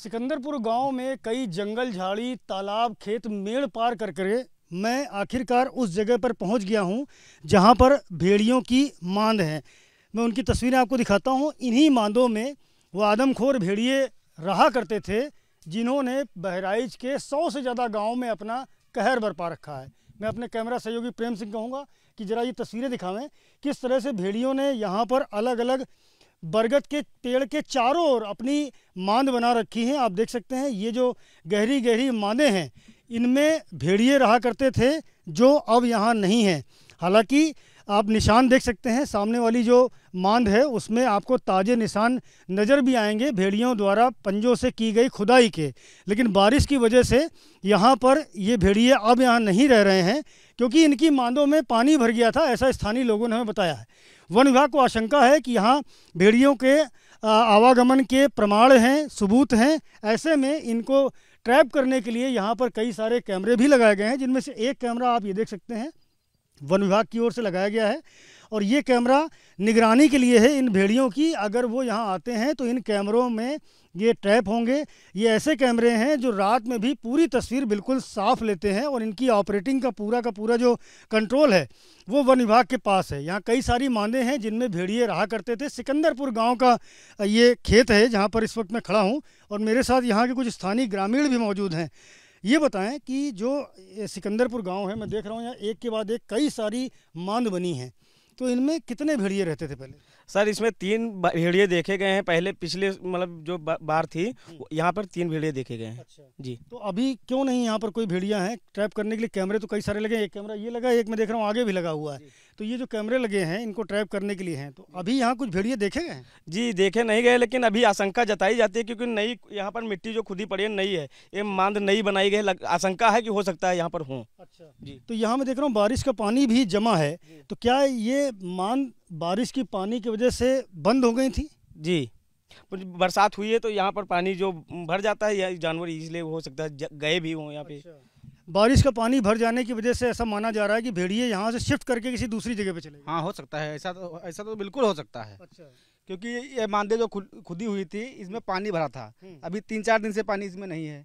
सिकंदरपुर गांव में कई जंगल झाड़ी तालाब खेत मेड़ पार कर मैं आखिरकार उस जगह पर पहुंच गया हूं जहां पर भेड़ियों की मांद है। मैं उनकी तस्वीरें आपको दिखाता हूं। इन्हीं मांदों में वो आदमखोर भेड़िए रहा करते थे जिन्होंने बहराइच के 100 से ज़्यादा गाँव में अपना कहर बरपा रखा है। मैं अपने कैमरा सहयोगी प्रेम सिंह कहूँगा कि ज़रा ये तस्वीरें दिखावें किस तरह से भेड़ियों ने यहाँ पर अलग अलग बरगद के पेड़ के चारों ओर अपनी मांद बना रखी है। आप देख सकते हैं ये जो गहरी गहरी मांदें हैं इनमें भेड़िए रहा करते थे जो अब यहाँ नहीं हैं। हालांकि आप निशान देख सकते हैं सामने वाली जो मांद है उसमें आपको ताज़े निशान नज़र भी आएंगे भेड़ियों द्वारा पंजों से की गई खुदाई के। लेकिन बारिश की वजह से यहाँ पर ये भेड़िए अब यहाँ नहीं रह रहे हैं क्योंकि इनकी मांदों में पानी भर गया था, ऐसा स्थानीय लोगों ने हमें बताया है। वन विभाग को आशंका है कि यहाँ भेड़ियों के आवागमन के प्रमाण हैं, सबूत हैं। ऐसे में इनको ट्रैप करने के लिए यहाँ पर कई सारे कैमरे भी लगाए गए हैं, जिनमें से एक कैमरा आप ये देख सकते हैं वन विभाग की ओर से लगाया गया है और ये कैमरा निगरानी के लिए है इन भेड़ियों की। अगर वो यहाँ आते हैं तो इन कैमरों में ये ट्रैप होंगे। ये ऐसे कैमरे हैं जो रात में भी पूरी तस्वीर बिल्कुल साफ लेते हैं और इनकी ऑपरेटिंग का पूरा जो कंट्रोल है वो वन विभाग के पास है। यहाँ कई सारी मांदें हैं जिनमें भेड़िए रहा करते थे। सिकंदरपुर गांव का ये खेत है जहाँ पर इस वक्त मैं खड़ा हूँ और मेरे साथ यहाँ के कुछ स्थानीय ग्रामीण भी मौजूद हैं। ये बताएं कि जो सिकंदरपुर गांव है, मैं देख रहा हूँ यहाँ एक के बाद एक कई सारी मांद बनी हैं, तो इनमें कितने भेड़िए रहते थे पहले? सर इसमें 3 भेड़िए देखे गए हैं। पहले पिछले मतलब जो बार थी यहाँ पर 3 भेड़िए देखे गए हैं। अच्छा जी। तो अभी क्यों नहीं यहाँ पर कोई भेड़िया हैं ट्रैप करने के लिए? कैमरे तो कई सारे लगे हैं, एक कैमरा ये लगा है, एक मैं देख रहा हूँ आगे भी लगा हुआ है। तो ये जो कैमरे लगे हैं इनको ट्रैप करने के लिए हैं, तो अभी यहाँ कुछ भेड़िए देखे गए हैं? जी देखे नहीं गए, लेकिन अभी आशंका जताई जाती है क्योंकि नई यहाँ पर मिट्टी जो खुदी पड़ी है नई है, ये मांद नई बनाई गई है। आशंका है कि हो सकता है यहाँ पर हों। अच्छा जी। तो यहाँ मैं देख रहा हूँ बारिश का पानी भी जमा है, तो क्या ये मांद बारिश की पानी की वजह से बंद हो गई थी? जी, बरसात हुई है तो यहाँ पर पानी जो भर जाता है या जानवर इसलिए हो सकता है गए भी हों यहाँ पे। अच्छा। बारिश का पानी भर जाने की वजह से ऐसा माना जा रहा है कि भेड़िए यहाँ से शिफ्ट करके किसी दूसरी जगह पे चले गए। हाँ हो सकता है, ऐसा तो बिल्कुल हो सकता है। अच्छा। क्योंकि ये मांदे जो खुदी हुई थी इसमें पानी भरा था, अभी 3-4 दिन से पानी इसमें नहीं है,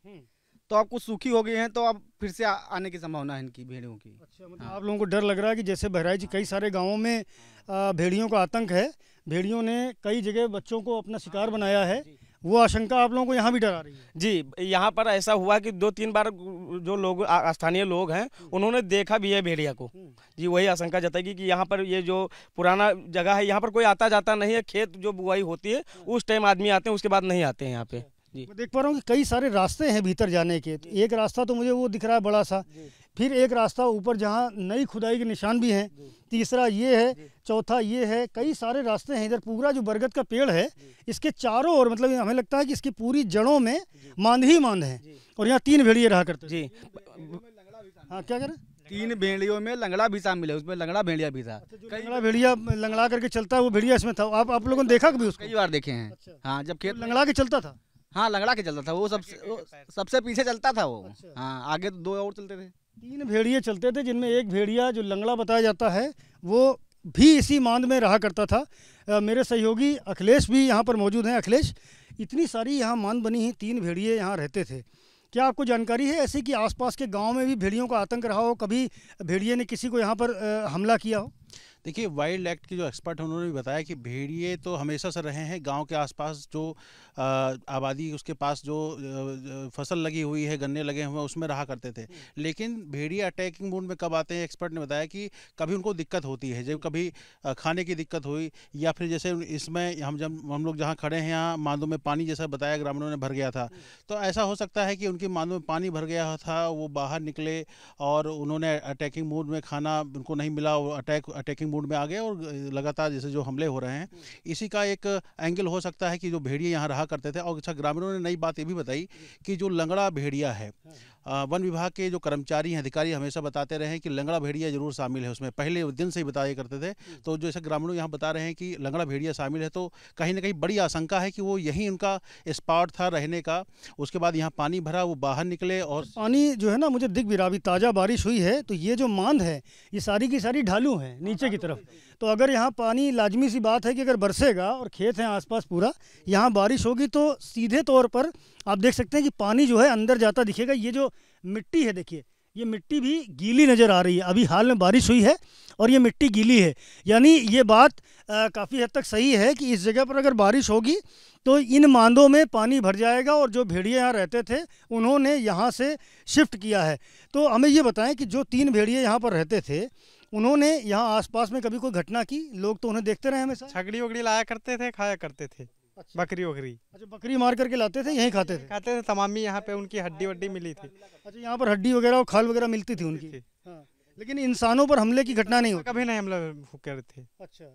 तो अब कुछ सूखी हो गई हैं तो अब फिर से आने की संभावना है इनकी भेड़ियों की। अच्छा, मतलब आप लोगों को डर लग रहा है कि जैसे बहराइच कई सारे गाँवों में भेड़ियों का आतंक है, भेड़ियों ने कई जगह बच्चों को अपना शिकार बनाया है, वो आशंका आप लोगों को यहाँ भी डरा रही है? जी, यहाँ पर ऐसा हुआ कि 2-3 बार जो लोग स्थानीय लोग हैं उन्होंने देखा भी है भेड़िया को। जी, वही आशंका जताएगी कि यहाँ पर ये जो पुराना जगह है यहाँ पर कोई आता जाता नहीं है। खेत जो बुआई होती है उस टाइम आदमी आते हैं, उसके बाद नहीं आते हैं यहाँ पे। जी। मैं देख पा रहा हूँ कि कई सारे रास्ते हैं भीतर जाने के। तो एक रास्ता तो मुझे वो दिख रहा है बड़ा सा, फिर एक रास्ता ऊपर जहाँ नई खुदाई के निशान भी हैं, तीसरा ये है, चौथा ये है, कई सारे रास्ते हैं। इधर पूरा जो बरगद का पेड़ है इसके चारों ओर मतलब हमें लगता है कि इसकी पूरी जड़ों में मांद ही मांद है और यहाँ 3 भेड़िए रहा करते। जी। हाँ क्या करें? 3 भेड़ियों में लंगड़ा भी शामिल है, उसमें लंगड़ा भेड़िया भी था। लंगड़ा भेड़िया लंगड़ा करके चलता है वो भेड़िया इसमें था। आप लोगों ने देखा कभी उसको? कई बार देखे हैं। हाँ जब खेत लंगड़ा के चलता था? हाँ लंगड़ा के चलता था वो, सबसे पीछे चलता था वो। हाँ आगे तो 2 और चलते थे। 3 भेड़िए चलते थे जिनमें एक भेड़िया जो लंगड़ा बताया जाता है वो भी इसी मांद में रहा करता था। मेरे सहयोगी अखिलेश भी यहाँ पर मौजूद हैं। अखिलेश, इतनी सारी यहाँ मांद बनी है, 3 भेड़िए यहाँ रहते थे, क्या आपको जानकारी है ऐसी कि आसपास के गांव में भी भेड़ियों का आतंक रहा हो, कभी भेड़िए ने किसी को यहाँ पर हमला किया हो? देखिए वाइल्ड एक्ट के जो एक्सपर्ट हैं उन्होंने भी बताया कि भेड़िए तो हमेशा से रहे हैं गांव के आसपास, जो आबादी उसके पास जो फसल लगी हुई है, गन्ने लगे हुए हैं, उसमें रहा करते थे। लेकिन भेड़िए अटैकिंग मोड में कब आते हैं, एक्सपर्ट ने बताया कि कभी उनको दिक्कत होती है, जब कभी खाने की दिक्कत हुई या फिर जैसे इसमें हम लोग जहाँ खड़े हैं यहाँ मांदों में पानी जैसा बताया ग्रामीणों ने भर गया था, तो ऐसा हो सकता है कि उनकी मांदों में पानी भर गया था, वो बाहर निकले और उन्होंने अटैकिंग मोड में खाना उनको नहीं मिला, वो अटैकिंग मूड में आ गए और लगातार जैसे जो हमले हो रहे हैं, इसी का एक एंगल हो सकता है कि जो भेड़िए यहाँ रहा करते थे। और अच्छा ग्रामीणों ने नई बात ये भी बताई कि जो लंगड़ा भेड़िया है, वन विभाग के जो कर्मचारी हैं, अधिकारी हमेशा बताते रहे हैं कि लंगड़ा भेड़िया जरूर शामिल है उसमें, पहले दिन से ही बताया करते थे। तो जैसे ग्रामीणों यहाँ बता रहे हैं कि लंगड़ा भेड़िया शामिल है, तो कहीं ना कहीं बड़ी आशंका है कि वो यहीं उनका स्पॉट था रहने का। उसके बाद यहाँ पानी भरा, वो बाहर निकले और पानी जो है ना मुझे दिख भी रहा, अभी ताज़ा बारिश हुई है तो ये जो मांद है ये सारी की सारी ढालू है नीचे की तरफ। तो अगर यहाँ पानी, लाजमी सी बात है कि अगर बरसेगा और खेत हैं आसपास पूरा, यहाँ बारिश होगी तो सीधे तौर पर आप देख सकते हैं कि पानी जो है अंदर जाता दिखेगा। ये जो मिट्टी है देखिए, ये मिट्टी भी गीली नज़र आ रही है। अभी हाल में बारिश हुई है और ये मिट्टी गीली है, यानी ये बात काफ़ी हद तक सही है कि इस जगह पर अगर बारिश होगी तो इन मांदों में पानी भर जाएगा। और जो भेड़िए यहाँ रहते थे उन्होंने यहाँ से शिफ्ट किया है। तो हमें ये बताएं कि जो 3 भेड़िए यहाँ पर रहते थे उन्होंने यहाँ आसपास में कभी कोई घटना की? लोग तो उन्हें देखते रहे हमेशा। छगड़ी वगड़ी लाया करते थे, खाया करते थे। अच्छा। बकरी वकरी। अच्छा, बकरी मार करके लाते थे, यहीं खाते थे? तमामी यहाँ पे उनकी हड्डी वड्डी मिली थी। अच्छा, यहाँ पर हड्डी वगैरह और खाल वगैरह मिलती थी उनकी। हाँ। लेकिन इंसानों पर हमले की घटना नहीं होती? कभी नहीं हमला करते थे। अच्छा,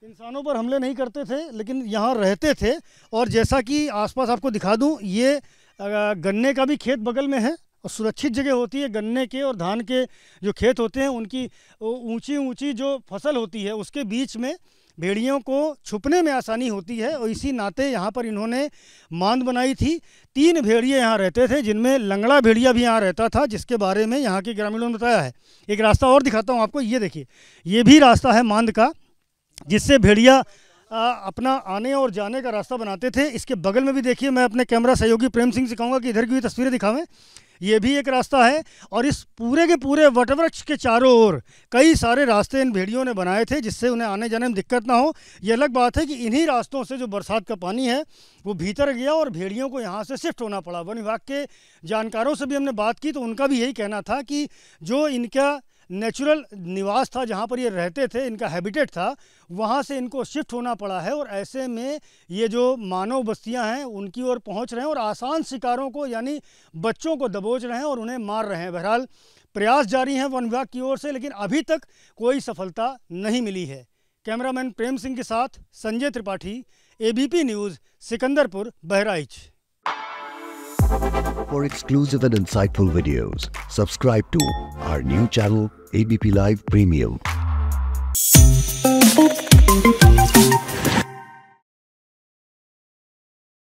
इंसानों पर हमले नहीं करते थे, लेकिन यहाँ रहते थे। और जैसा कि आसपास आपको दिखा दूँ, ये गन्ने का भी खेत बगल में है और सुरक्षित जगह होती है। गन्ने के और धान के जो खेत होते हैं उनकी ऊंची ऊंची जो फसल होती है उसके बीच में भेड़ियों को छुपने में आसानी होती है। और इसी नाते यहाँ पर इन्होंने मांद बनाई थी। 3 भेड़िए यहाँ रहते थे, जिनमें लंगड़ा भेड़िया भी यहाँ रहता था, जिसके बारे में यहाँ के ग्रामीणों ने बताया है। एक रास्ता और दिखाता हूँ आपको, ये देखिए, ये भी रास्ता है मांद का, जिससे भेड़िया अपना आने और जाने का रास्ता बनाते थे। इसके बगल में भी देखिए, मैं अपने कैमरा सहयोगी प्रेम सिंह से कहूँगा कि इधर की भी तस्वीरें दिखावें। ये भी एक रास्ता है और इस पूरे के पूरे वटवृक्ष के चारों ओर कई सारे रास्ते इन भेड़ियों ने बनाए थे, जिससे उन्हें आने जाने में दिक्कत ना हो। ये अलग बात है कि इन्हीं रास्तों से जो बरसात का पानी है वो भीतर गया और भेड़ियों को यहाँ से शिफ्ट होना पड़ा। वन विभाग के जानकारों से भी हमने बात की तो उनका भी यही कहना था कि जो इनका नेचुरल निवास था, जहाँ पर ये रहते थे, इनका हैबिटेट था, वहाँ से इनको शिफ्ट होना पड़ा है। और ऐसे में ये जो मानव बस्तियाँ हैं उनकी ओर पहुँच रहे हैं और आसान शिकारों को यानी बच्चों को दबोच रहे हैं और उन्हें मार रहे हैं। बहरहाल प्रयास जारी हैं वन विभाग की ओर से, लेकिन अभी तक कोई सफलता नहीं मिली है। कैमरामैन प्रेम सिंह के साथ Sanjay Tripathi, ABP news, Sikandarpur, Bahraich. For exclusive and insightful videos, subscribe to our new channel ABP Live Premium.